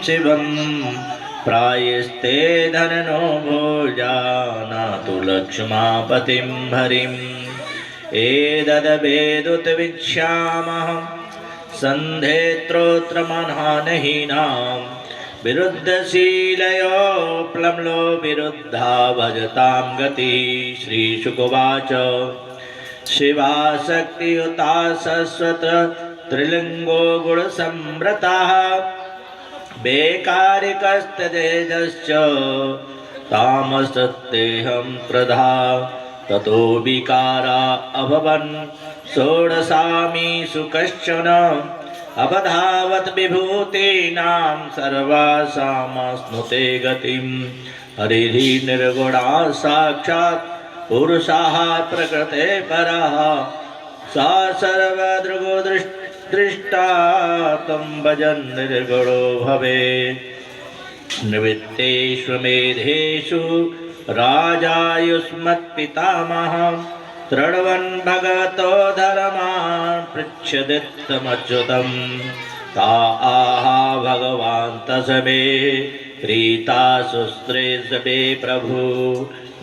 शिवं प्रायस्ते धननो भोजानातु लक्ष्मापतिं हरिम् एतद्वेदुतवीक्ष्यामहं सन्धेत्रोत्रमनहानहीनां विरुद्धशीलयो प्लम्लो विरुद्धा भजतां गतिः। श्रीशुकोवाच शिवाशक्तियुता शश्वत त्रिलिङ्गो गुणसम्भृतः वैकारिकस्ततेजश्च तामसस्तेऽहं प्रधा ततो विकारा अभवन् षोडशामीषु कश्चन अबधावत् विभूतीनां सर्वासामश्नुते गतिम् हरिः निर्गुणा साक्षात् पुरुषाः प्रकृते परः सा सर्वदृग्दृष्टा तं भजन् निर्गुणो भवेत्। निवृत्तेषु मेधेषु राजायुष्मत्पितामहः तृण्वन् भगवतो धर्मान् पृच्छदित्तमच्युतं ता आहा भगवान् तस्मै प्रीताशुस्त्रे प्रभु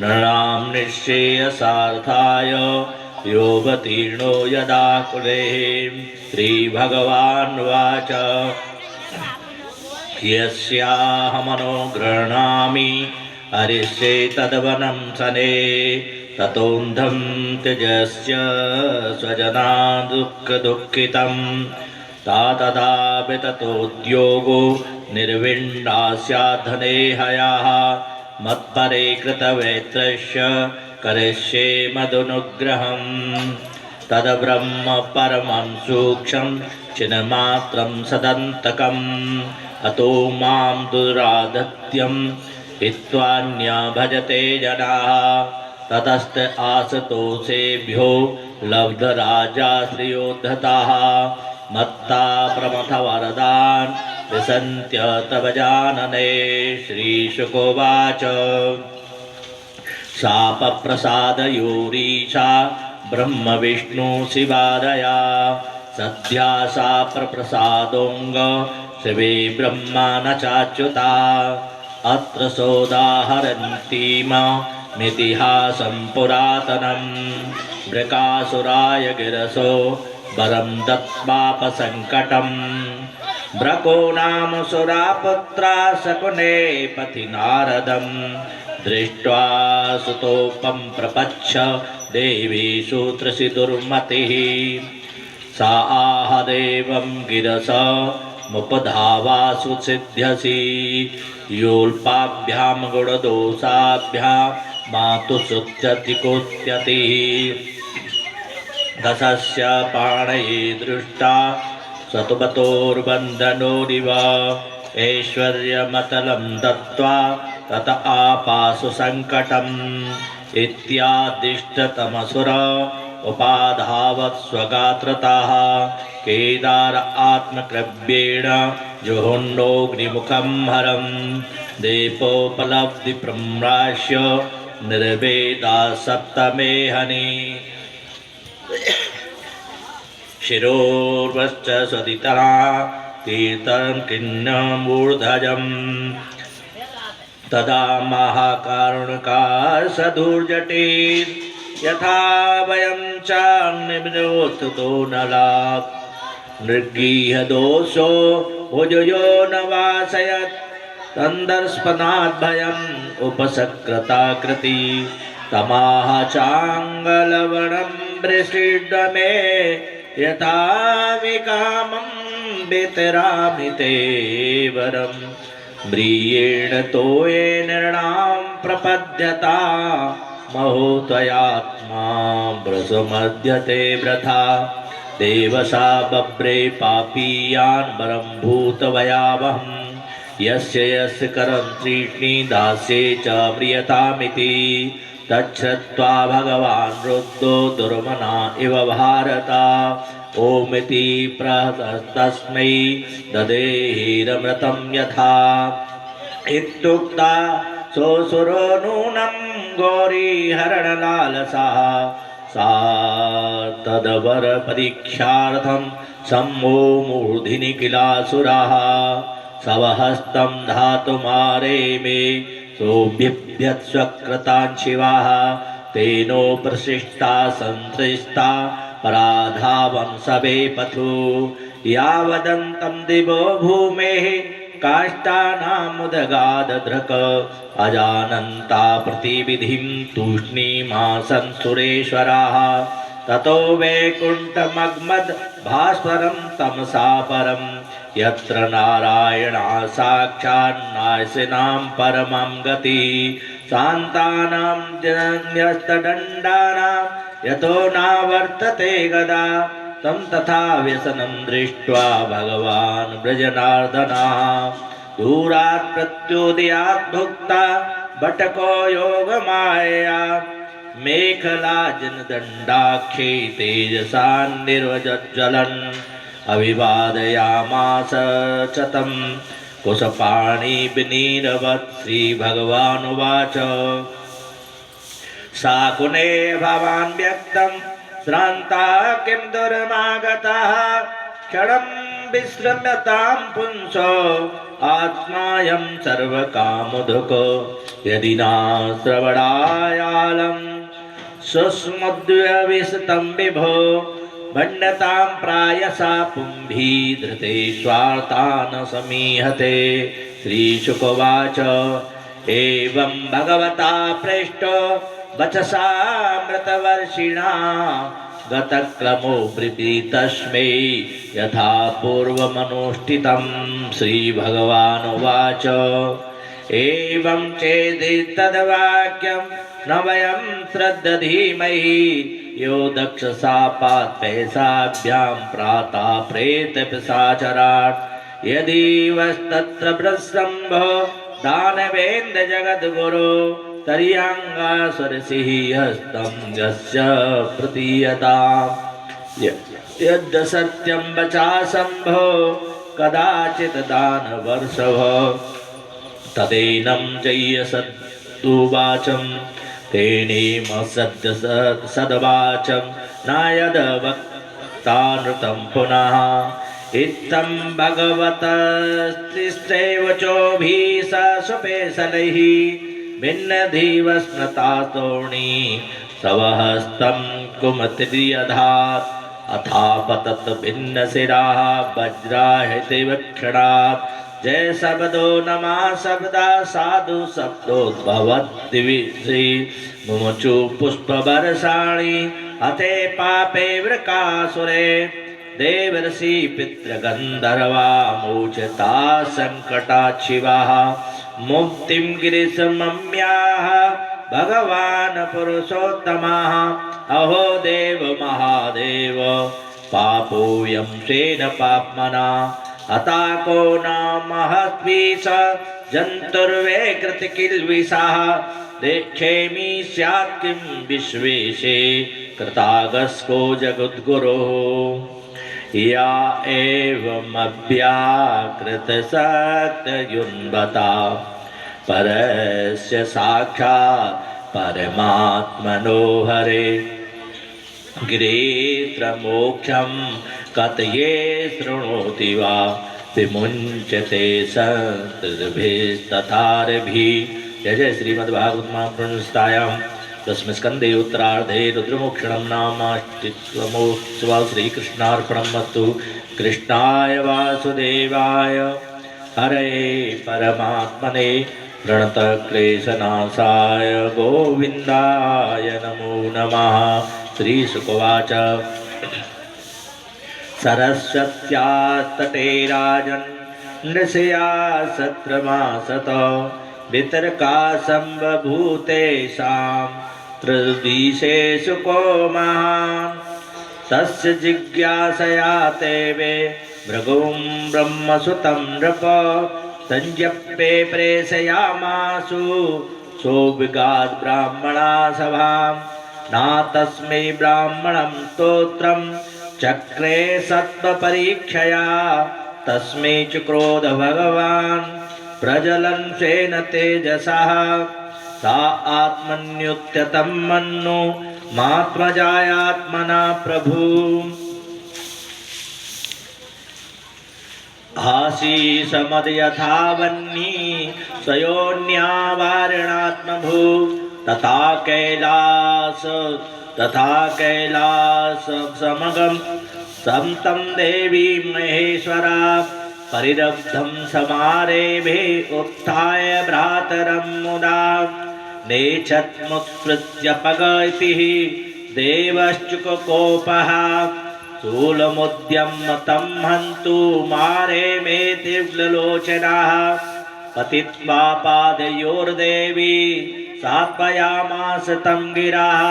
नृणां निःश्रेयसार्थाय योऽवतीर्णो यदा कुले। श्रीभगवानुवाच यस्याहमनो गृह्णामि हरिष्ये तद्वनं सने ततोऽन्धं त्यजस्य स्वजना दुःखदुःखितं तदापि ततोद्योगो निर्विण्णास्याद्धने हयाः मत्परे कृतवेत्रस्य करिष्ये मदनुग्रहम् तद्ब्रह्म परमं सूक्ष्मं चिन्मात्रं सदन्तकम् अतो मां दुराधत्यं हित्वान्या भजते जनाः ततस्त आसतोषेभ्यो लब्धराजाश्रियोद्धताः मत्ता प्रमथवरदान् विसन्त्य तव जानने। श्रीशुकोवाच शापप्रसादयोरीशा ब्रह्मविष्णुशिवादया सद्या सा प्रप्रसादोऽङ्ग शिवे ब्रह्मा न चाच्युता अत्र सोदाहरन्तीमितिहासं पुरातनं वृकासुराय गिरसो वरं दत्त्वापसङ्कटं ब्रको नाम सुरापुत्रा शकुने पथि नारदं दृष्ट्वा सुतोपं प्रपच्छ देवी सूत्रसि दुर्मतिः सा आह देवं गिरस मुपधावासु सिद्ध्यसि योल्पाभ्यां गुणदोषाभ्यां मातु सुत्यति कोत्यतिः दशस्य पाणये दृष्टा सतुपतोर्बन्धनोरिव ऐश्वर्यमतलं दत्त्वा तत आपासु सङ्कटम् इत्यादिष्टतमसुर उपाधावत् स्वगात्रताः केदार आत्मक्रव्येण जुहुन्नोऽग्निमुखं हरं देपोपलब्धिप्रम्राश्य निर्वेदा सप्तमे हनि शिरोर्वश्च सदितरा तीर्थं किन्नमूर्धजम् तदा महाकारुणिका सधुर्जटे यथा वयं चाग्निमिनोत्थतो नलात् नृगीह दोषो भुजयो न वासयत् तन्दर्शनात् भयम् उपसकृताकृति तमाह चाङ्गलवनं वृषिड्वमे यथा विकामं वितरामि ते वरम् म्रियेण तोये नृणां प्रपद्यता महो त्वयात्मा व्रसमध्यते व्रथा देवसा बभ्रे पापीयान् वरं भूतवयावहं यस्य यस्य करं त्रीणि दास्ये च म्रियतामिति तच्छ्रुत्वा भगवान् रुद्धो दुर्मना इव भारता ओमिति प्रतस्मै ददेहिरमृतं यथा इत्युक्ता सोऽसुरो नूनं गौरीहरणलालसः सा तदवरपरीक्षार्थं सम्मूर्धिनि किलासुराः सवहस्तं धातुमारे मे सोऽभ्यभ्यत्स्वकृतान् शिवाः तेनो प्रशिष्टा सन्तृष्टा पराधावं सबे पथु यावदन्तं दिवो भूमेः काष्ठानामुदगादधृक अजानन्ता प्रतिविधिं तूष्णीमासन् सुरेश्वराः ततो वैकुण्ठमग्मद् भास्वरं तमसा परं यत्र नारायणा साक्षान्नाशिनां परमं गति शान्तानां जनन्यस्तदण्डानां यतो नावर्तते गदा तं तथा व्यसनं दृष्ट्वा भगवान् ब्रजनार्दनः दूरात् प्रत्युदयात् भुक्ता बटको योगमायया मेखलाजनदण्डाख्ये तेजसा निर्वज्ज्वलन् अभिवादयामास च तं कुशपाणिविनीरवत् श्रीभगवानुवाच शाकुने भवान् व्यक्तं श्रान्ता किं दुर्मागतः क्षणं विश्रम्यतां पुंसो आत्मायं सर्वकामधुको यदि न श्रवणायालं सुस्मुद्व्यविशतं विभो भण्डतां प्रायसा पुंभिः धृते स्वार्थान् समीहते श्रीशुकोवाच एवं भगवता प्रेष्टो वचसामृतवर्षिणा गतक्रमो ब्रीतस्मै यथा पूर्वमनुष्ठितं श्रीभगवानुवाच एवं चेदितद्वाक्यं न वयं श्रद्धधीमहि यो दक्षसापात्पैसाभ्यां प्राता प्रेतपिशाचरात् यदि वस्तत्र भ्रस्रम्भो दानवेन्द्र जगद्गुरो तर्याङ्गासुरसिंह हस्तं यस्य प्रतीयताम् यद् सत्यं वचासम्भो कदाचित् दानवर्षभ तदेनं जय्यसद्दुवाचं तेनेम सद्वाचं नायदवक्तानृतं पुनः इत्थं भगवतस्त्रिस्त्रैवचोभिः ससुपेशलैः भिन्नधीवस्मृतास्तोणी स्वहस्तं कुमतिर्यधात् अथापतत् भिन्नशिराः वज्राहृतिविक्षणात् जय शब्दो नमः शब्दा साधु शब्दोद्भवद्दिविषि मुमुचु पुष्पवर्षाणि अते पापे वृकासुरे देवर्षि पितृगन्धर्वा मोचता सङ्कटाच्छिवाः मुक्तिं गिरिशमम्याः भगवान् पुरुषोत्तमः अहो देव महादेव पापोऽयं शेन पाप्मना अताको न महद्विष जन्तुर्वे कृतकिल्बिषः देक्षेमि स्यात् किं विश्वेशे कृतागस्को जगद्गुरोः या एवमव्याकृतसत्ययुन्वता परस्य साक्षात् परमात्मनो हरे गिरेत्रमोक्षं कतये शृणोति वा विमुञ्चते संस्तृभिस्तथार्भिः। जय जय श्रीमद्भागवत महापुराणस्थायां दशमस्कन्धे उत्तरार्धे रुद्रमोक्षणं नामाष्टमोत्सवः श्रीकृष्णार्पणमस्तु। कृष्णाय वासुदेवाय हरये परमात्मने प्रणतक्लेशनाशाय गोविन्दाय नमो नमः। श्रीशुकोवाच सरस्वत्याः तटे राजन् नृषया सत्रमासत वितर्कासम्बभूतेषां त्रिदिशेषु को महान् तस्य जिज्ञासया ते वे भृगुं ब्रह्मसुतं नृप संज्ञप्ये प्रेषयामासु सोऽविगात् ब्राह्मणा सभां ना तस्मै ब्राह्मणं स्तोत्रं चक्रे सत्त्वपरीक्षया तस्मै च क्रोध भगवान् प्रज्वलन् स्वेन तेजसः सा आत्मन्युत्यतं मन्नु मात्मजायात्मना प्रभु। आशीषमद यथा वह्नि स्वयोन्यावारणात्मभू तथा कैलास समगम समतं देवी महेश्वरा परिरब्धं समारेभे उत्थाय भ्रातरं मुदा नेच्छत्मुत्सृज्य पगतिः देवश्चुकोपः शूलमुद्यम्य तं हन्तु मारे मे दिव्यलोचनाः पतित्वा पादयोर्देवी सात्वयामास तं गिराः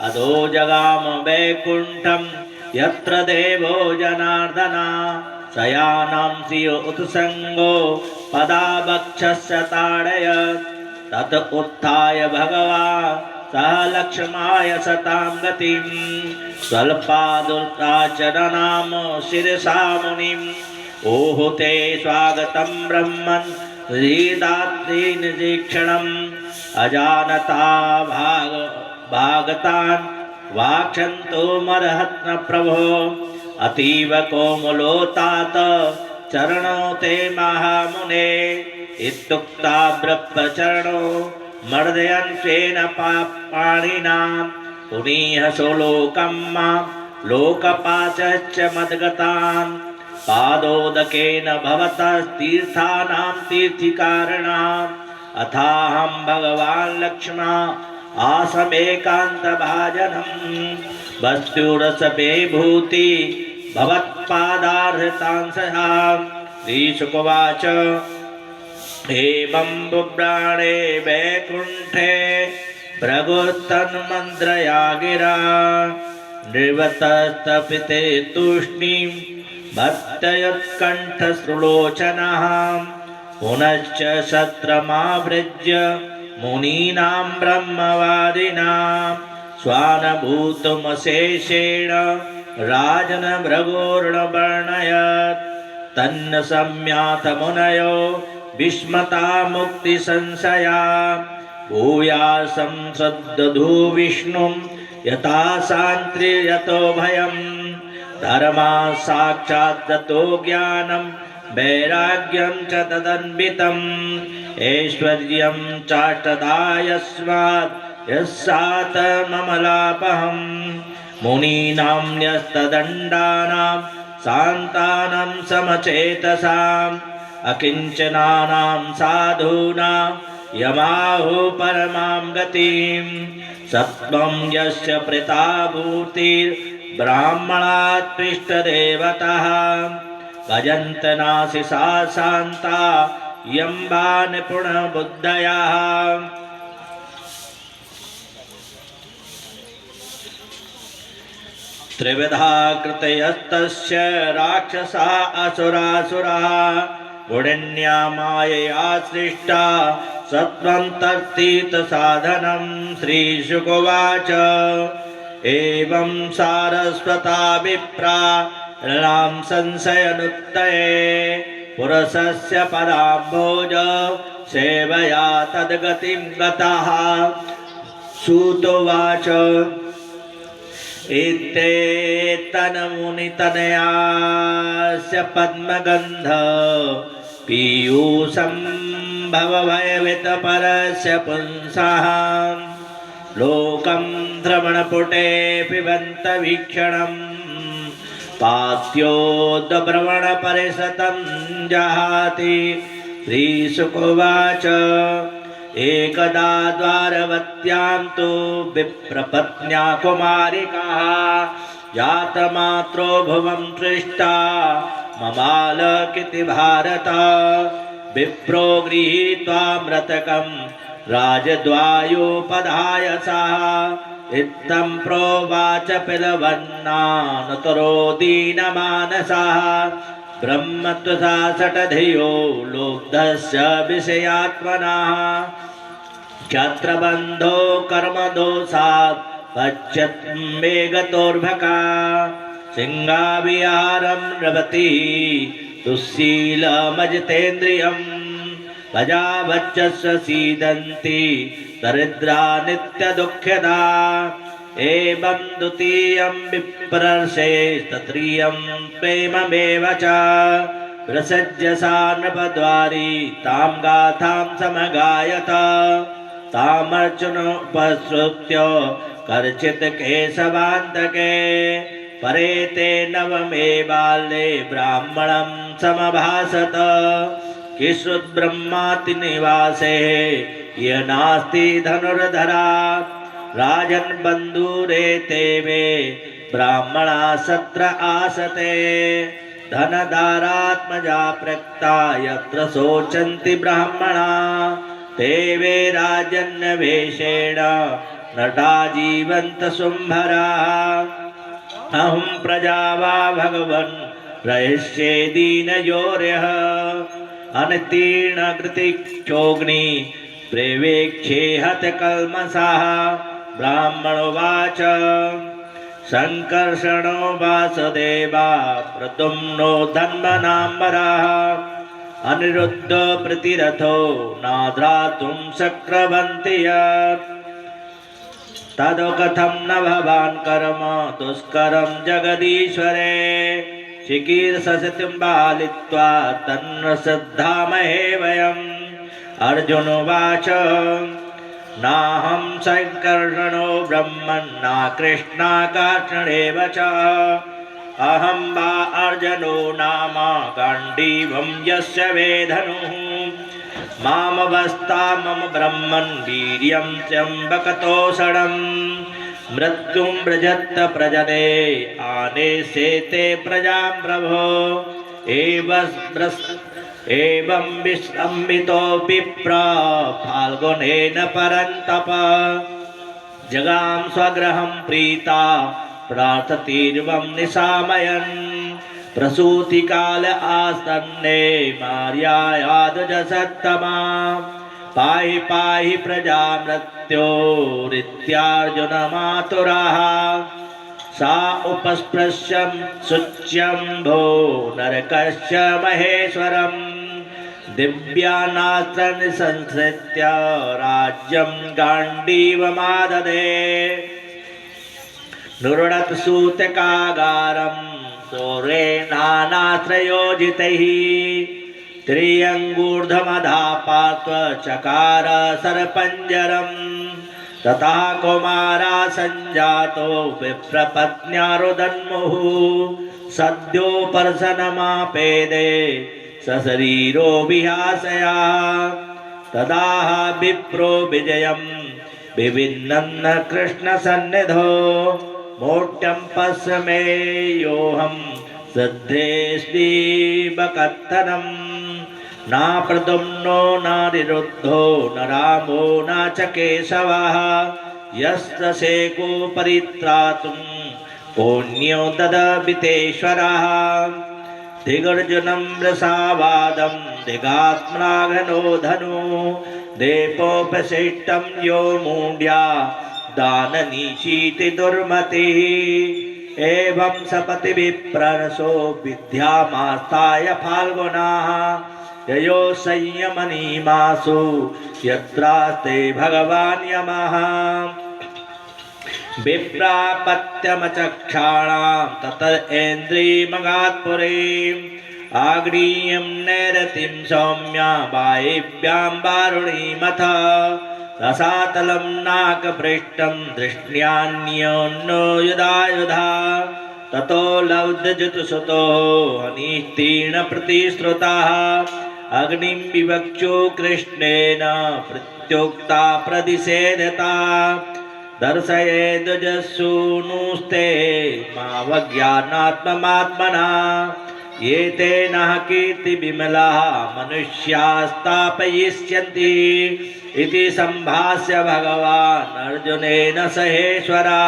अधो जगाम वैकुण्ठं यत्र देवो जनार्दना शयानां श्रियो उत्सङ्गो पदावक्षस्य ताडयत् तत उत्थाय भगवान् सह लक्ष्माय सतां गतिं स्वल्पादुर्ताचरणाम शिरसा मुनिम् ओहुते स्वागतं ब्रह्मन् हृदात्रीनिरीक्षणम् अजानता भागतान् वाक्षन्तो मरहत्न प्रभो अतीव कोमलो तात चरणो ते महामुने इत्युक्ता ब्रह्मचरणो मर्दयन् स्वेन पाणिना पुनीह सोलोकं लोकपाचश्च मद्गतान् पादोदकेन भवतस्तीर्थानां तीर्थिकारिणाम् अथाहं भगवान् लक्ष्मण आसमेकान्तभाजनम् वस्तुरसपे भूति भवत्पादार्हतांसहाम् श्रीशुकवाच एवं बुभ्राणे वैकुण्ठे भृगुस्तन्मन्त्रया गिरा नृवतस्तपिते तूष्णीं भक्तयुत्कण्ठसुलोचनः पुनश्च शत्रमावृज्य मुनीनां ब्रह्मवादिनां स्वानुभूतमशेषेण राजन भृगोर्णवर्णयत् तन्न सम्याथ मुनयो विस्मता मुक्तिसंशया भूयासं श्रद्धधू विष्णुं यथा सान्त्र्यतो भयं धर्मा साक्षात् ततो ज्ञानं वैराग्यं च तदन्वितम् ऐश्वर्यं चाष्टदायस्मात् यस्सात् ममलापहम् मुनीनां न्यस्तदण्डानां शान्तानां समचेतसाम् अकिञ्चनानां साधूनां यमाहु परमां गतिं सत्त्वं यस्य प्रेताभूतिर्ब्राह्मणात् पृष्ठदेवतः भजन्त नासिसा शान्ता यम्बा निपुणबुद्धयः त्रिविधा कृतयस्तस्य राक्षसा असुरासुरा गुणिन्या मायया सृष्टा सत्त्वन्तर्तीतसाधनं श्रीशुकोवाच एवं सारस्वता विप्रा ऋणां संशयनुत्तये पुरुषस्य पदाम्भोज सेवया तद्गतिं गतः सूतोवाच इत्येतन्मुनितनयास्य पद्मगन्ध पीयूषं भवभयवितपरस्य पुंसः लोकं भ्रमणपुटे पिबन्तवीक्षणं पात्योद्भ्रमणपरिशतं जहाति श्रीशुकोवाच एकदा द्वारवत्यां तु विप्रपत्न्या कुमारिका जातमात्रो भुवं सृष्टा ममालकिति भारत विप्रो गृहीत्वा मृतकं राजद्वायोपधाय सः इत्थं प्रोवाच पिलवन्नानुतरो दीनमानसः ब्रह्मत्वसा सटधियो लुब्धस्य विषयात्मनः क्षत्रबन्धो कर्मदोषात् पश्यत् मेघतोर्भका सिंहाविहारं रवति दुःशीलमजितेन्द्रियं प्रजावच्चस्य सीदन्ति दरिद्रा नित्यदुःखदा एवं द्वितीयं विप्रर्षे तृतीयं प्रेममेव च प्रसज्य सा नृपद्वारी तां गाथां समगायत तामर्चनोपसृत्य कर्चित् केशवान्तके परे ते नवमे बाल्ये ब्राह्मणं समभासत किश्रुद्ब्रह्माति निवासे ये नास्ति धनुर्धरा राजन् बन्धुरे ते वे ब्राह्मणा सत्र आसते धनदारात्मजा प्रक्ता यत्र शोचन्ति ब्राह्मणा ते वे राजन्यवेषेण नटा जीवन्त शुम्भराः अहं प्रजा वा भगवन् प्रयस्ये दीनयोर्यः अनतीर्णकृतिक्षोग्नि प्रेवेक्षे हतकल्मषाः ब्राह्मणोवाच संकर्षणो वासुदेवा प्रद्युम्नो धन्वनाम्बरः अनिरुद्धो प्रतिरथो नाद्रातुं शक्रवन्ति यत् तदो कथं न भवान् कर्म दुष्करं जगदीश्वरे चिकीर्षसितुं बालित्वा तन्न श्रद्धामहे वयम् अर्जुनोवाच नाहं संकर्षणो ब्रह्मन् न कृष्णाकार्षणेव च अहं वा अर्जुनो नाम गाण्डीवं यस्य वेधनुः मामवस्था मम ब्रह्मन् वीर्यं त्र्यम्बकतोषणं मृत्युं व्रजत्त प्रजने आनेष्येते प्रजां प्रभो एवं विस्लम्बितो विप्र फाल्गुनेन परन्तप जगाम स्वगृहं प्रीता प्रार्थतीर्वं निशामयन् प्रसूतिकाल आसन्ने मार्यायादुजसत्तमा पाहि पाहि प्रजामृत्योरित्यार्जुनमातुराः सा उपस्पृश्यं शुच्यम्भो नरकस्य महेश्वरं दिव्यानास्त्रनिसंसृत्य राज्यं गाण्डीवमाददे नुरुणत्सूतकागारं शौर्येणानास्त्रयोजितैः त्र्यङ्गूर्ध्वमधापात्व चकार सरपञ्जरम् तथा कौमारा सञ्जातो विप्रपत्न्यारुदन्मुः सद्यो पर्शनमापेदे सशरीरो विहासया तदाह विप्रो विजयं विभिन्नन्न कृष्णसन्निधौ मोट्यं पश्य मे योऽहं सिद्धेष्टिबकत्तनम् न प्रद्युम्नो नानिरुद्धो न रामो न च केशवः यस्य शेको परित्रातुं कोऽन्यो ददभितेश्वरः दिगर्जुनं वृषावादं दिगात्मनाघनो धनु देपोपशिष्टं यो मूढ्या दाननीशीति दुर्मतिः एवं सपति विप्ररसो विद्यामास्ताय फाल्गुनाः ययो संयमनीमासु यत्रास्ते भगवान् यमः विप्रापत्यमचक्षाणां ततरेन्द्रियमगात्पुरीम् आग्नेयं नैरतिं सौम्या वायव्यां वारुणीमथ रसातलं नाकपृष्ठं दृष्ट्यान्योन्यो युधायुधा ततो लब्धजुतुसुतो हनिस्तीर्णप्रतिश्रुताः अग्निं विवक्षो कृष्णेन प्रत्युक्ता प्रदिशेदता दर्शयेदुजसूनुस्ते मावज्ञानात्ममात्मना ये ते नः कीर्तिविमलाः मनुष्यास्तापयिष्यन्ति इति सम्भाष्य भगवान् अर्जुनेन सहेश्वरा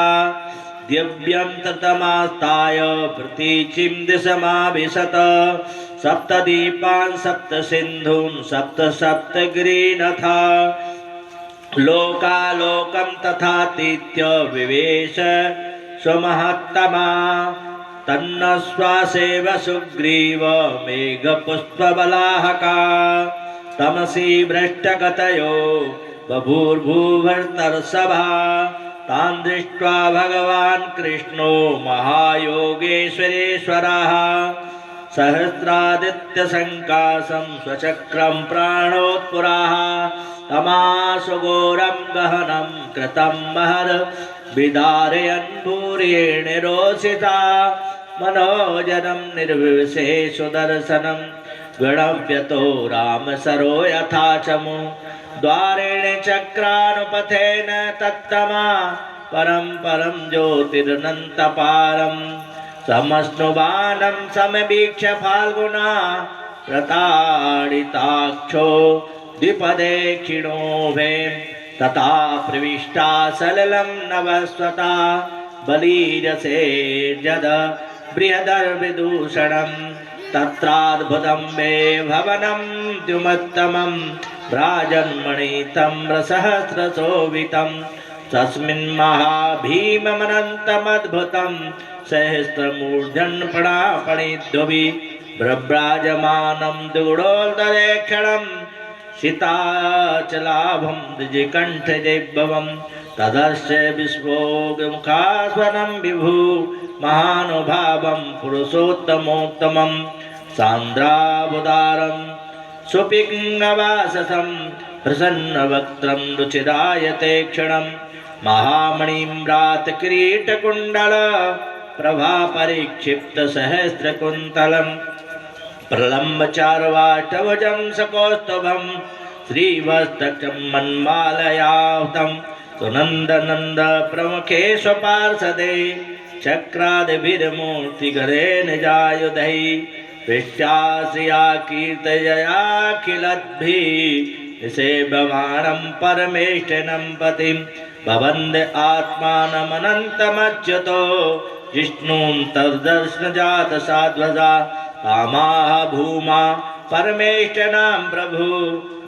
दिव्यं ततमास्ताय प्रतीचिं दिशमाभिशत सप्तदीपान् सप्तसिन्धून् सप्त सप्तगिरिनथ लोकालोकं तथातीत्य विवेश स्वमहत्तमा तन्न श्वासेव सुग्रीव मेघपुष्पबलाहका तमसि भ्रष्टगतयो बभूर्भुवर्तर्षभा तान् दृष्ट्वा भगवान् कृष्णो महायोगेश्वरेश्वरः सहस्रादित्यसङ्काशं स्वचक्रं प्राणोत्पुराः तमाशुघोरं गहनं कृतं महद् विदारयन् भूरिणिरोषिता मनोजनं निर्विशेषु दर्शनं गणव्यतो रामसरो यथा चमु द्वारेण चक्रानुपथेन तत्तमा परं परं ज्योतिरनन्तपारं समश्नुबाणं समवीक्ष्य फाल्गुना प्रताडिताक्षो द्विपदे क्षिणोभे तथा प्रविष्टा सलिलं नवस्वता बलीरसे जद बृहदर्विदूषणं तत्राद्भुतं मे भवनं द्युमत्तमं राजन्मणितम्रसहस्रशोभितं तस्मिन् महाभीममनन्तमद्भुतं सहस्रमूर्धन्यपणापणिद्वि प्रव्राजमानं दुगुडोल्तरेक्षणं सीताचलाभं द्विजकण्ठजैभवं तदस्य विस्फोगमुखास्वनं विभु महानुभावं पुरुषोत्तमोत्तमं सान्द्रावुदारं सुपिङ्गवाससं प्रसन्नवक्त्रं रुचिरायते क्षणं महामणिं रातकिरीटकुण्डल प्रभापरिक्षिप्तसहस्रकुन्तलं प्रलम्बचार्वाष्टभुजं सकौस्तुभं श्रीवत्सकं मन्मालयाहुतं सुनन्दनन्द प्रमुखे स्वपार्षदे चक्रादिभिर्मूर्तिगरे निजायुधैः पृष्ट्या कीर्तययाखिलद्भिः सेव्यमाणं परमेष्ठिनं पतिं भवन्द आत्मानमनन्तमच्युतो जिष्णुं तद्दर्शनजातसाध्वजा कामाः भूमा परमेष्ठिनां प्रभु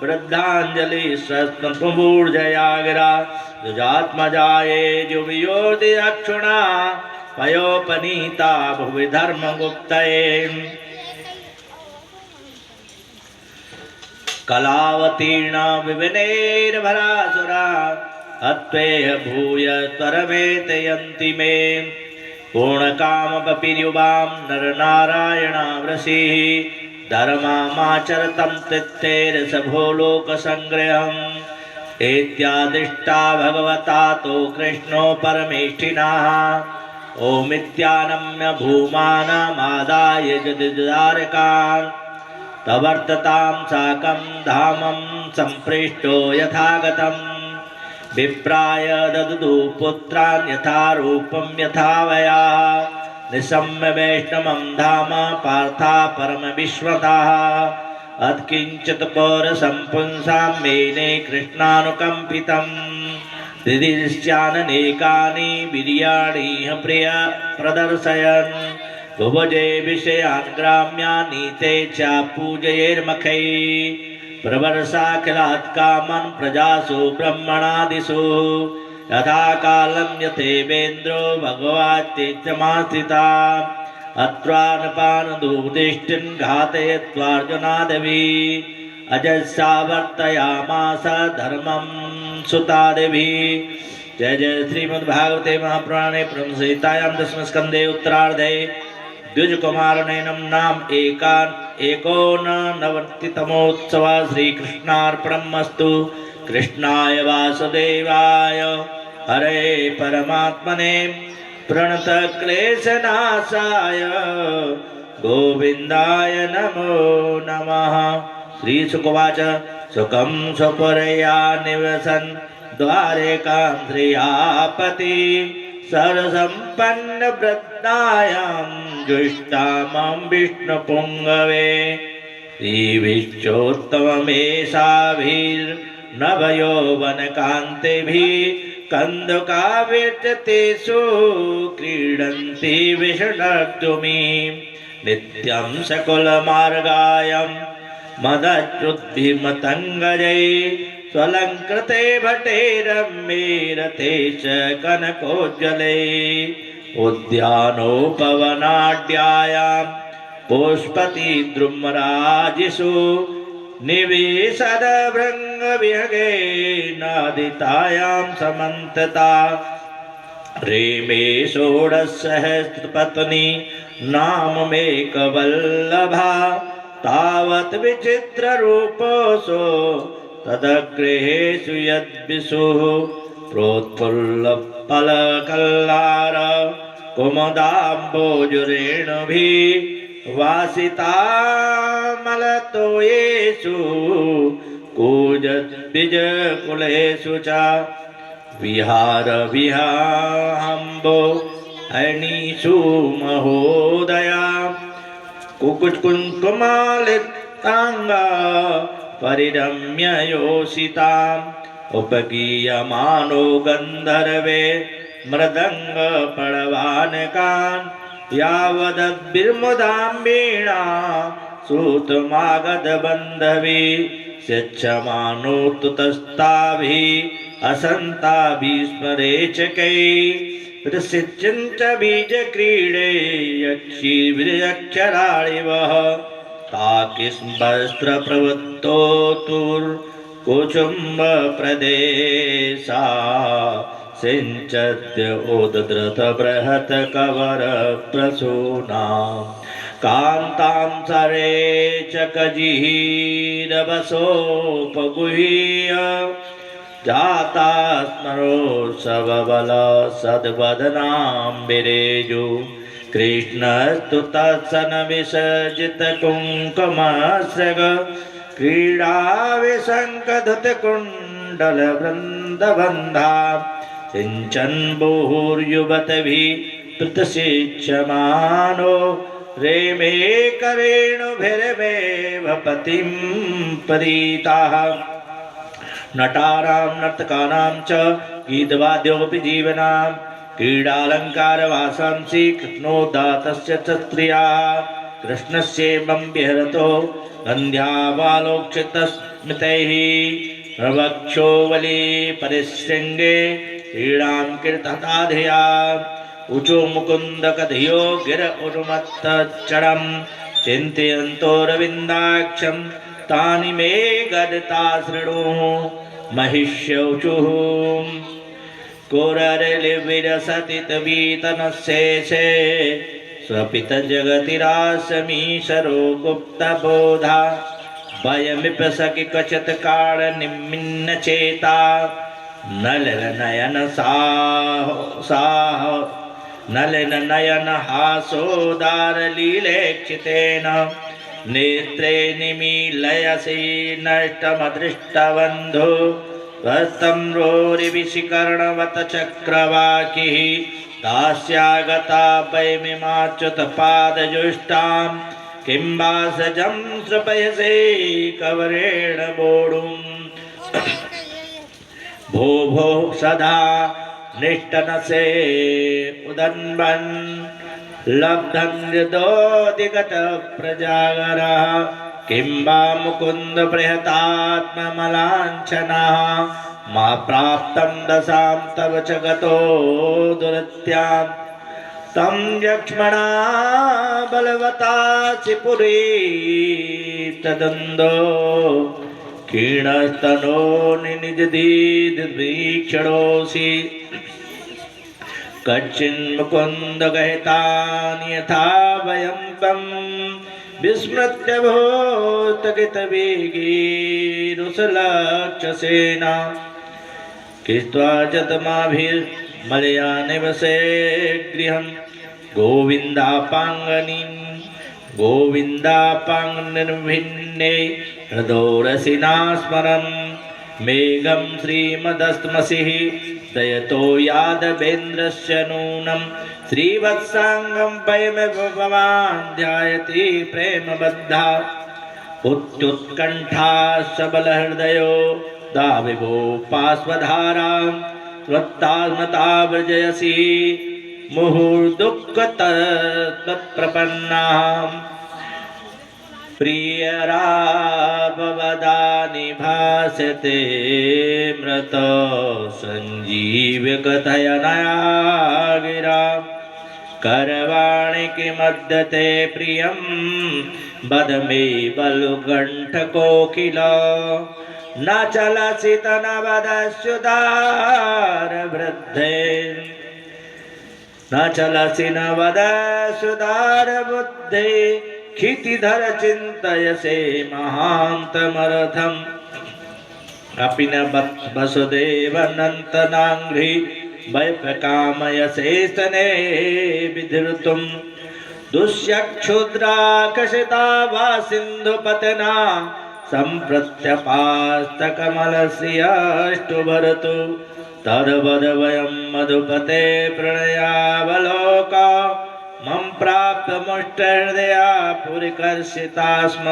वृद्धाञ्जलि स्वस्मूर्जयागिरा युजात्मजाये जुवियोदिदक्षुणा पयोपनीता भुवि धर्मगुप्तये कलावतीर्णा विविनैर्भरासुरा हत्वेह भूय त्वरमेतयन्ति मे पूर्णकामपपिर्युवां नरनारायणावृषिः धर्मामाचरतं तीर्थैरसभो लोकसङ्ग्रहम् एत्यादिष्टा भगवता तो कृष्णो परमेष्ठिनः ओमित्यानम्य भूमानमादाय जदिदारकान् तवर्ततां साकं धामं सम्पृष्टो यथागतं विप्राय ददुः पुत्रान् यथा रूपं यथा वया निशम्य वैष्णवं धाम पार्था परमविश्वतः अत्किञ्चित् पौरसम्पुंसां मेने कृष्णानुकम्पितं दिदिश्चाननेकानि वीर्याणि प्रिय प्रदर्शयन् भुवजे विषयान् ग्राम्यानीते च पूजयेर्मखैः प्रवर्षाखिलात् कामन् प्रजासु ब्रह्मणादिषु यथा कालं यथेवेन्द्रो भगवाच्चैत्यमास्थिता अत्रानपानदुदिष्टिन् घातयत्वार्जुनादवि अजस्सावर्तयामास धर्मं सुतादिभि। जय जय श्रीमद्भागवते महापुराणे ब्रह्मसंहितायां दशमस्कन्धे उत्तरार्धे द्विजकुमारनयनं नाम एकोननवतितमोत्सवः श्रीकृष्णार्पणमस्तु। कृष्णाय वासुदेवाय हरे परमात्मने प्रणतक्लेशनाशाय गोविन्दाय नमो नमः। श्रीशुकवाच सुखं स्वपुरया निवसन् द्वारकां श्रियापति सर्वसम्पन्नवृद्धायां जुष्टामं विष्णुपुङ्गवे श्रीविश्वोत्तममेषाभिर्नवयौवनकान्तिभिः कन्दुकाविर्तेषु क्रीडन्ति विषणक्तुमि नित्यं सकुलमार्गायं मदच्युद्भिमतङ्गजै स्वलङ्कृते भटेरम्ये रथे च कनकोज्ज्वले उद्यानोपवनाढ्यायां पुष्पतिद्रुमराजिषु निवेशदभृङ्गविहगे नादितायां समन्तता रेमे षोडशसहस्रपत्नी नाममेकवल्लभा तावत् विचित्ररूपोऽसो तदग्रहेषु यद्विशुः प्रोत्फुल्लफलकल्लार कुमुदाम्बोजुरेणुभिः वासितामलतोयेषु कूजद्विजकुलेषु च विहाम्बो हनिषु महोदया कुकुकुङ्कुमालिप्ताङ्गा परिरम्य योषिताम् उपगीयमानो गन्धर्वे मृदङ्ग पडवानकान् यावदद्भिर्मुदाम्बीणा सूतमागधबन्धवी स्यच्छमानो तुतस्ताभिः असन्ताभिस्मरेचकैः प्रसिद्ध्यञ्च बीजक्रीडे यक्षीर्विरक्षराळिवः ताकिस्मस्त्रप्रवृत्तोऽतुर्कुचुम्बप्रदेशा सिञ्चत्य उद्धृतबृहत्कवरप्रसूना कान्तां सरेचकजिहीरवसोपगुह्य जाता स्मरोत्सवबल सद्वदनाम्बिरेजु कृष्णस्तु तत्सनविसर्जितकुङ्कुमस्रग क्रीडाविशङ्कधुतकुण्डलवृन्दबन्धा सिञ्चन् भूर्युवतभिः प्रतशिच्यमानो रेमे करेणुभिर्मेव पतिं परीताः नटानां नर्तकानां च गीतवाद्योऽपि जीवनां क्रीडालङ्कारवासांसि कृष्णोदातस्य च स्त्रियाः कृष्णस्येवं विहरतो गन्ध्यावालोक्षितस्मितैः प्रवक्षोवली परिशृङ्गे क्रीडां कीर्तता धिया ऊचो मुकुन्दकधियो गिर उन्मत्तचरं चिन्तयन्तोरविन्दाक्षं तानि मे गदता शृणु महिष्यौचुः कोररलिविरसतितवीतनशेषे स्वपितजगतिरासमीशरो गुप्तबोधा भयमिपसखि क्वचित् कारणनिम्नचेता नलिननयन हासोदारलीलेक्षितेन नेत्रे निमीलयसि नष्टमदृष्टबन्धो वस्तं रोरिविशिकर्णवत चक्रवाकिः दास्यागता वैमिमाच्युतपादजुष्टां किं वा सजं सृपयसे कवरेण वोढुम् भो भो सदा निष्ठनसे उदन्वन् लब्धं हृदोदिगतप्रजागरः किं वा मुकुन्द बृहतात्ममलाञ्छनः मा प्राप्तं दशां तव च गतो दुरत्यां तं यक्ष्मणा बलवतासि पुरी तदन्दो क्षीणस्तनो निजदीद्वीक्षणोऽसि कच्चिन्मुकुन्द गहितानि यथा वयं तं विस्मृत्य भूतगितवेगीरुसलक्षसेन कृत्वा जतमाभिर्मलया निवसे गृहं गोविन्दापाङ्गनिर्भिन्ने हृदोरसिना स्मरन् मेघं श्रीमदस्तमसिः दयतो यादवेन्द्रस्य नूनं श्रीवत्साङ्गं वयमेव भवान् ध्यायति प्रेमबद्धा उत्युत्कण्ठा सबलहृदयो दाविभो पार्श्वधारां त्वत्तास्मता व्रजयसि मुहुर्दुःखतत्प्रपन्नाम् प्रियराभवदानि भासते मृत सञ्जीवकथयनया गिरा करवाणि किमद्यते प्रियं वद मे बलुकण्ठकोकिल न चलसि तनवदस्युदारवृद्धे न चलसि न वदसुदार बुद्धे क्षितिधर चिन्तयसे महान्तमर्थम् अपि न वसुदेवनन्तनाङ्घ्रि वैप्रकामयसे स्तने विधृतुम् दुष्यक्षुद्राकशिता वा सिन्धुपतना सम्प्रत्यपास्तकमलस्यष्टुभरतु तद्वद वयं मधुपते प्रणयावलोक मम प्राप्त मुष्टहृदया पुरिकर्षिता स्म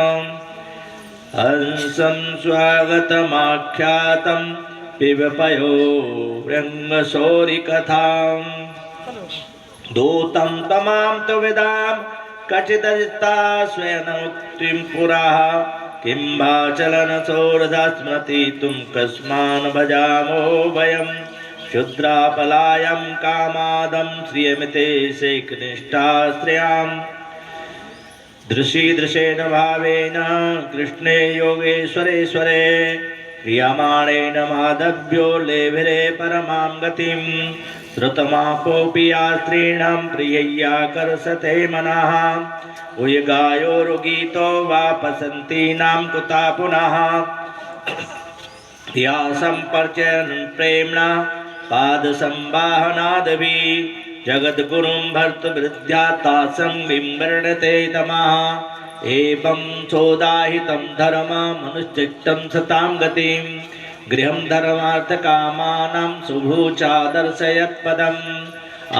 हंसं स्वागतमाख्यातं पिबपयो व्यङ्गशौरिकथाम् दूतं तमां तु विदां कचिदजिता स्वयनमुक्तिं पुरः किं वा चलनसोरधा स्मृतितुं कस्मान् भजामो वयं क्षुद्रापलायं कामादं श्रियमिते शेकनिष्ठा श्रियाम् दृशेन भावेन कृष्णे योगेश्वरेश्वरे क्रियमाणेन माधव्यो लेभिरे परमां गतिं श्रुतमापोऽपि या स्त्रीणां प्रियय्या कर्षते मनः उयगायोरुगीतो वापसन्तीनां कुता पुनः या सम्पर्चयन् प्रेम्णा पादसंवाहनादपि जगद्गुरुं भर्तृवृद्ध्यात्ता संगिं वर्णते तमः एवं चोदाहितं धर्ममनुश्चित्तं सतां गतिं गृहं धर्मार्थकामानां सुभूचा दर्शयत्पदम्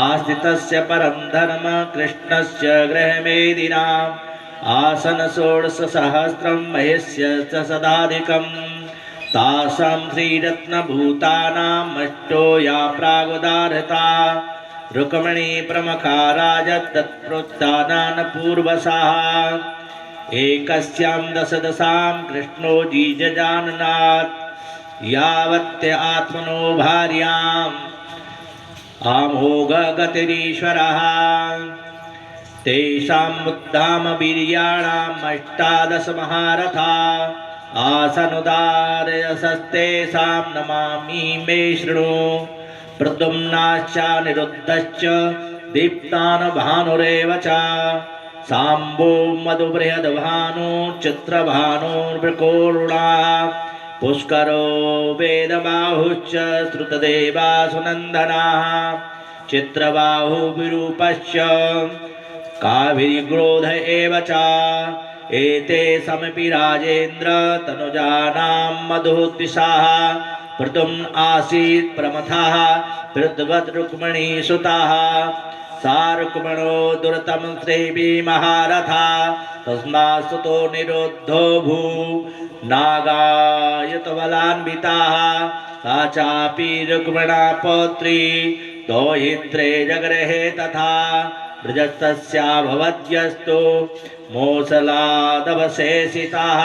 आस्थितस्य परं धर्म कृष्णस्य गृहमेदिनाम् आसन षोडशसहस्रं महेश्य च सदाधिकम् तासां श्रीरत्नभूतानाम् अष्टो या प्रागुदारता रुक्मिणी प्रमुखा राजत्तत्प्रोत्थानान् पूर्वसाः एकस्यां दशदशां कृष्णो जीजजाननात् यावत्य आत्मनो भार्याम् आमोघगतिरीश्वरः तेषां बुद्धाम वीर्याणाम् अष्टादश महारथा आसनुदारयसस्तेषां नमामि मे शृणु प्रद्युम्नाश्च निरुद्धश्च दीप्तान् भानुरेव च साम्बो मधुबृहद्भानु चित्रभानुर्वृकोरुणा पुष्करो वेदबाहुश्च श्रुतदेवासुनन्दनाः चित्रबाहुविरूपश्च काभिर्ग्रोध एव च एते समपि राजेन्द्र तनुजानां मधुद्विषाः प्रद्युम्न आसीत् प्रमथः पृथ्वत् रुक्मिणी सुतः सा रुक्मिणो दुरतं श्रेवी महारथा तस्मात् सुतो निरुद्धो भू नागायतबलान्विताः सा चापि रुक्मिणा पौत्री दौहित्रे जगृहे तथा ब्रजस्तस्या भवद्यस्तु मोसलादवशेषिताः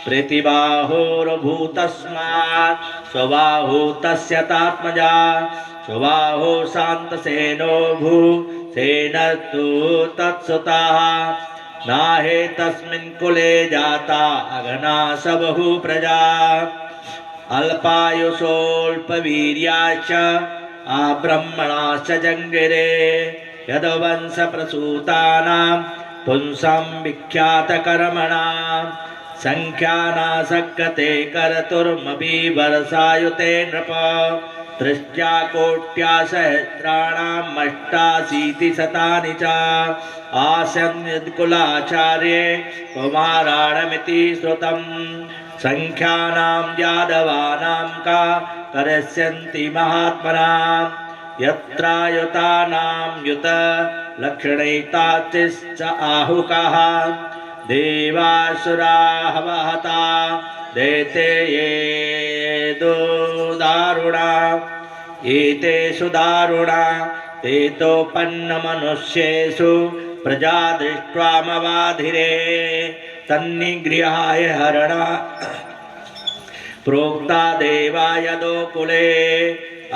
प्रतिबाहोर्भूतस्मात् स्वबाहु तस्य तात्मजा स्वबाहो शान्तसेनो भूसेनस्तु तत्सुताः नाहे तस्मिन् कुले जाता अघना स बहु प्रजा अल्पायुषोऽल्पवीर्याश्च आब्रह्मणाश्च जङ्गिरे यदवंशप्रसूतानां पुंसां विख्यातकर्मणां संख्यानासक्ते कर्तुर्मपि वर्षायुते नृप तृष्ट्या कोट्या सहस्राणाम् अष्टाशीतिशतानि च आसन् यत्कुलाचार्ये कुमाराणमिति श्रुतम् संख्यानां यादवानां का करस्यन्ति महात्मनां यत्रायुतानां युत लक्षणैताश्च आहुकाः देवासुराः वहता देते ये दारुणा एतेषु दारुणा तेतोपन्नमनुष्येषु प्रजा दृष्ट्वामवाधिरे तन्निगृहाय हरणा प्रोक्ता देवा यदोकुले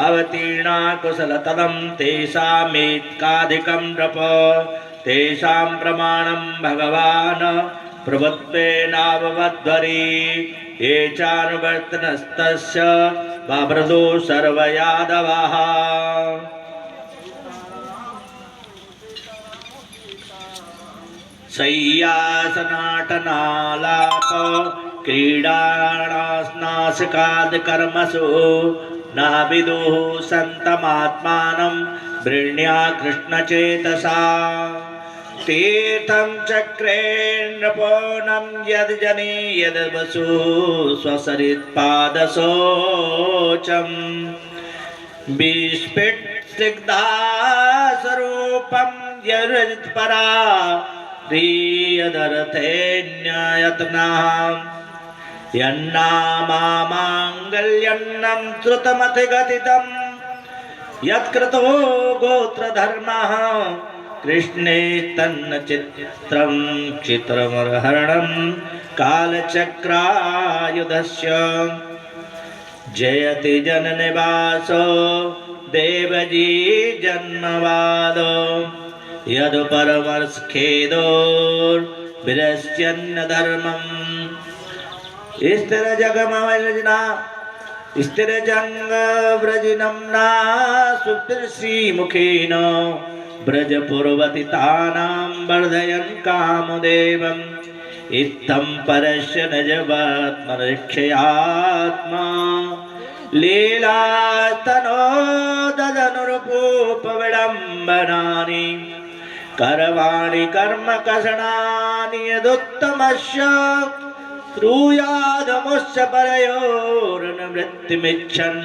अवतीर्णा कुशलतदं तेषामेत्काधिकं नृप तेषां प्रमाणं भगवान् प्रभुत्वेनाववध्वरि ये चानुवर्तनस्तस्य बभ्रदो सर्वयादवाः शय्यासनाटनालाप क्रीडानास्नासिकादिकर्मसु न विदुः सन्तमात्मानं वृण्या कृष्णचेतसा तीर्थं चक्रे नृपोनं यद्जने यद्वसु स्वसरित्पादशोचम् विस्फिट्स्निग्धास्वरूपं यरजित्परा प्रियदर्थेऽन्ययत्नः यन्नामामाङ्गल्यन्नं श्रुतमतिगतितं यत्कृतो गोत्रधर्मः कृष्णे तन्न चित्रं चित्रमर्हरणं कालचक्रायुधस्य जयति जननिवासो देवजी जन्मवादो यदुपरमर्षखेदोर्विरस्यन्न धर्मम् स्थिरजगमवलजना स्थिरजङ्गव्रजिनम्ना सुप्तश्रीमुखेन ब्रजपुरवतितानां वर्धयन् कामदेवम् इत्थं परस्य नजवात्मरक्षयात्मा लीलास्तनो ददनुरूपोपविडम्बनानि करवाणि कर्मकषणानि यदुत्तमस्य श्रूयादमुश्च परयोर्निवृत्तिमिच्छन्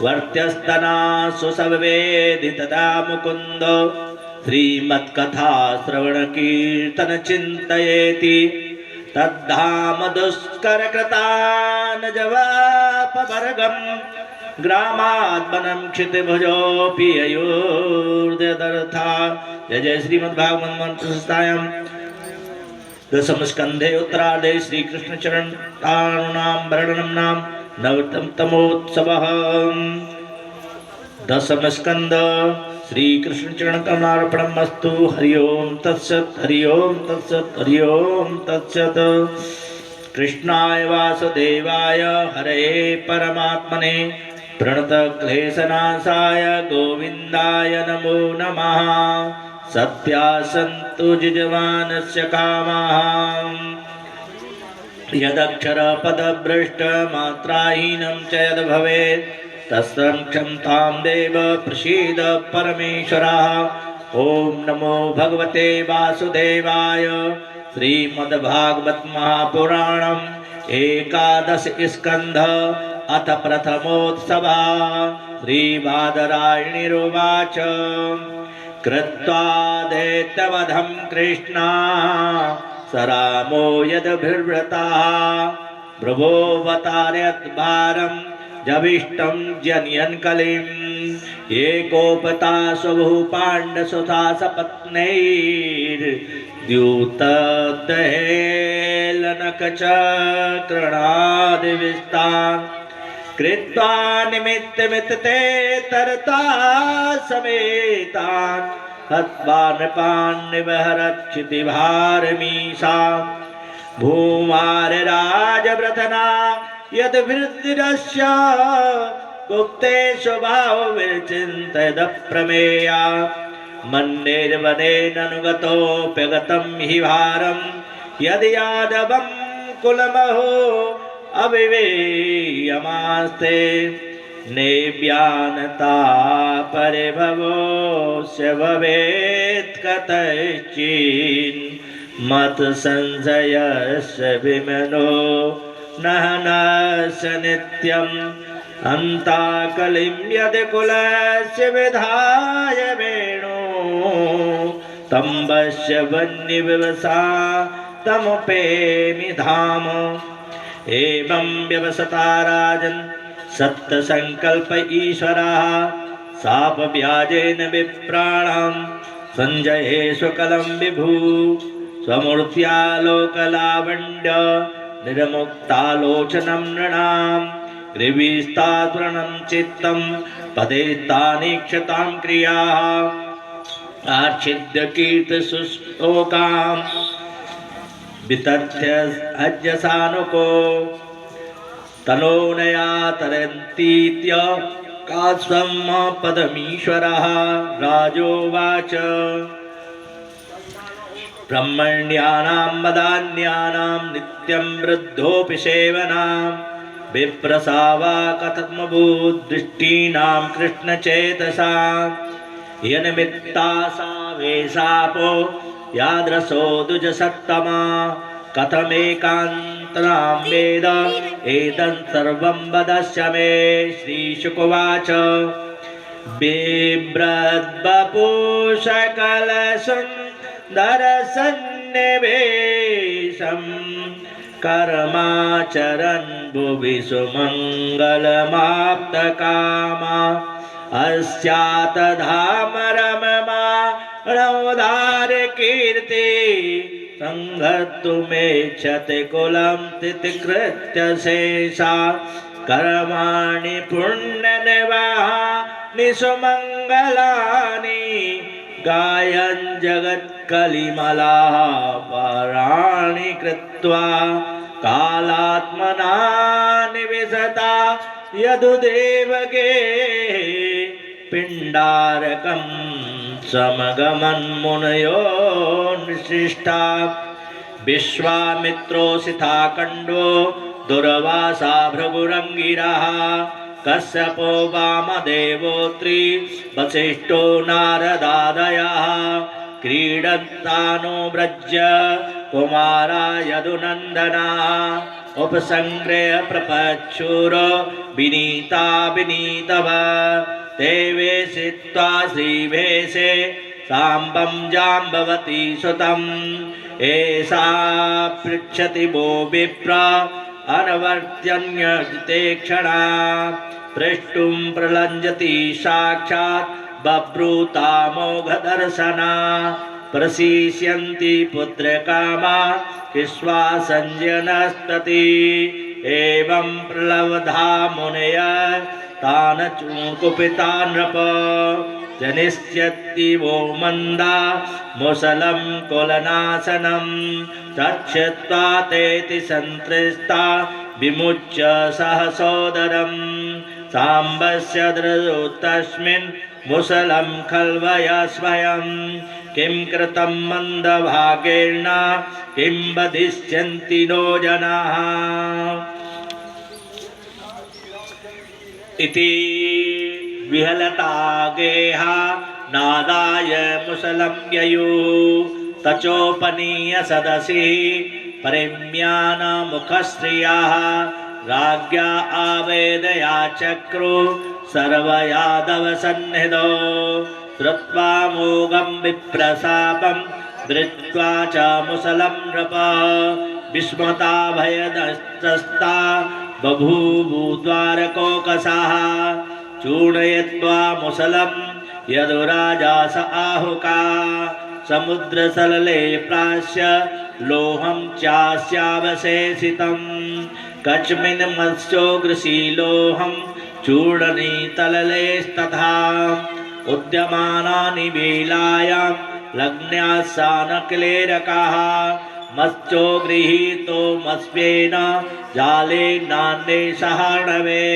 वर्त्यस्तनासु सर्वेदि तदा मुकुन्द श्रीमत्कथा श्रवणकीर्तन चिन्तयेति तद्धाम दुष्करकृतान् जवापवर्गं ग्रामाद्वनं क्षितिभुजोऽपि ययोर्दयदर्था। जय जय श्रीमद्भागवत मंत्रसंस्थायां दशम स्कंधे उत्तरार्धे श्री कृष्ण चरण तारूणां वर्णनं नाम नवतम तमोत्सवः। दशम स्कंद श्री कृष्ण चरण कमलार्पणमस्तु। हरि ओम तत्सत् हरि ओम तत्सत् हरि ओम तत्सत्। कृष्णाय वासुदेवाय हरये परमात्मने प्रणतक्लेशनाशाय गोविन्दाय नमो नमः। सत्यासन्तु जिजवानस्य कामाः यदक्षरपदभ्रष्टमात्राहीनं च यद्भवेत् तस्तं क्षमतां देव प्रसीद परमेश्वरः। ओम नमो भगवते वासुदेवाय। श्रीमद्भागवत महापुराणम् एकादश स्कंध अथ प्रथमोत्सवः। श्रीबादरायणीरुवाच कृत्वा दैत्यवधं कृष्णा स रामो यदभिर्वृतः प्रभोवतारयद्भारं जविष्टं जनयन् कलिम् एकोपता स्वभु पाण्डसुता सपत्नैर्द्यूतदहेलनकचक्रणादिविस्तान् कृत्वा निमित्तमित्ते तरता समेतान् हत्वा नृपान् निबहरच्छितिभारमीशा भूमारराजव्रतना यद्वृद्धिरस्य गुप्ते स्वभावविचिन्तयदप्रमेया मन्नेर्वनेननुगतोऽप्यगतं हि भारं यदि यादवं कुलमहो अविवेयमास्ते नेव्यानता परिभवोऽस्य भवेत् कतश्चिन् मत संशयस्य विमनो नहनस्य नित्यम् अन्ताकलिं यदि कुलस्य विधाय वेणो तम्बस्य वह्निविवसा तमुपेमि धाम। एवं व्यवसता राजन् सत्संकल्प ईश्वरः शापव्याजेन विप्राणां संजये स्वकलं विभु स्वमूर्त्या लोकलावण्य निर्मुक्तालोचनं नृणां ग्रीवीस्तात्वरणं चित्तं पदे तानीक्षतां क्रियाः आच्छिद्य कीर्तिशुश्लोकां वितथ्य अज्ञसानुको तनोनया तरन्तीत्य कास्वं पदमीश्वरः। राजोवाच ब्रह्मण्यानां वदान्यानां नित्यं वृद्धोऽपि सेवनां विप्रसावा कथमभूद्दृष्टीनां कृष्णचेतसां यनिमित्ता सा वेशापो यादृशो द्विजसत्तमा कथमेकान्तरां वेद एतं सर्वं वदस्य मे श्रीशुकुवाच बिभ्रद्वपुषकलसुन्दरसन्निवेशं कर्माचरन् भुवि सुमङ्गलमाप्तकामा अस्यातधामरममाणोदारकीर्ति संहर्तुमेच्छति कुलं तितिकृत्य शेषा कर्माणि पुण्यनिवाहानि सुमङ्गलानि गायन् जगत्कलिमलाः पराणि कृत्वा कालात्मना निविशता यदुदेवगे पिण्डारकं समगमन्मुनयो निशिष्टा विश्वामित्रोऽसिताखण्डो दुर्वासा भृगुरङ्गिरः कश्यपो वामदेवोऽत्रि वसिष्ठो नारदादयः क्रीडन्तानो व्रज्य कुमारा यदुनन्दना उपसङ्ग्रह्य प्रपच्छुर विनीता विनीतव ते वेशित्वा श्रीभेषे साम्बं जाम्बवती सुतम् एषा पृच्छति वो विप्र अनवर्त्यन्यजिते क्षणा प्रष्टुं प्रलञ्जति साक्षात् बभ्रूता मोघदर्शना प्रसीष्यन्ति पुत्रकामा विश्वासञ्जनस्तति एवं प्रलब्धा मुनय तान् कुपिता नृप जनिष्यति वो मन्दा मुसलं कुलनाशनं तच्छ्रुत्वा तेति सन्तृष्टा विमुच्य सहसोदरं साम्बस्य दृढो तस्मिन् मुसलं खल्वय स्वयं किं कृतं मन्दभागेन किं वदिष्यन्ति नो जनाः इति विहलता गेहा नादाय मुसलं ययु तचोपनीय सदसि परिम्यानमुखस्त्रियाः राज्ञा आवेदया चक्रु सर्वयादवसन्निधौ श्रुत्वा मोघं विप्रशापं धृत्वा च मुसलं नृप विस्मता भयदस्ता बभूवुद्वारकोकसाः चूर्णयित्वा मुसलं यदुराजा स आहुका समुद्रसलले प्रास्य लोहं चास्यावशेषितं कस्मिन् मत्स्योग्रशीलोहं चूर्णनीतललेस्तथा उद्यमानानि वेलायां लग्न्यासानक्लेरकाः मत्स्यो गृहीतो मत्स्येन जाले नान्ये सहाणवे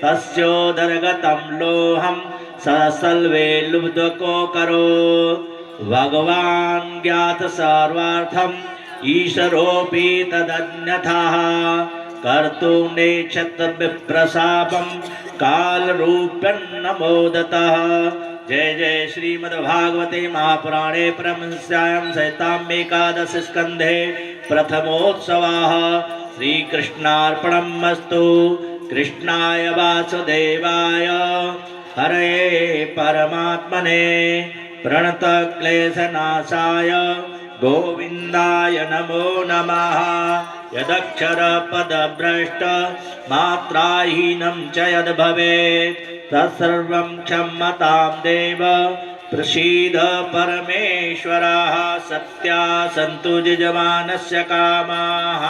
तस्योदरगतं लोहं ससल्वे लुब्धको करोत् भगवान् ज्ञात सर्वार्थम् ईश्वरोऽपि तदन्यथः कर्तुं नेच्छत् विप्रशापं कालरूप्यन्नमोदतः। जय जय श्रीमद्भागवते महापुराणे परमहंस्यां सहिताम् एकादश स्कन्धे प्रथमोत्सवः श्रीकृष्णार्पणमस्तु। कृष्णाय वासुदेवाय हरये परमात्मने प्रणतक्लेशनाशाय गोविन्दाय नमो नमः। यदक्षरपदभ्रष्ट मात्राहीनं च यद्भवेत् तत्सर्वं क्षम्यतां देव प्रसीद परमेश्वरः। सत्या सन्तु यजमानस्य कामाः।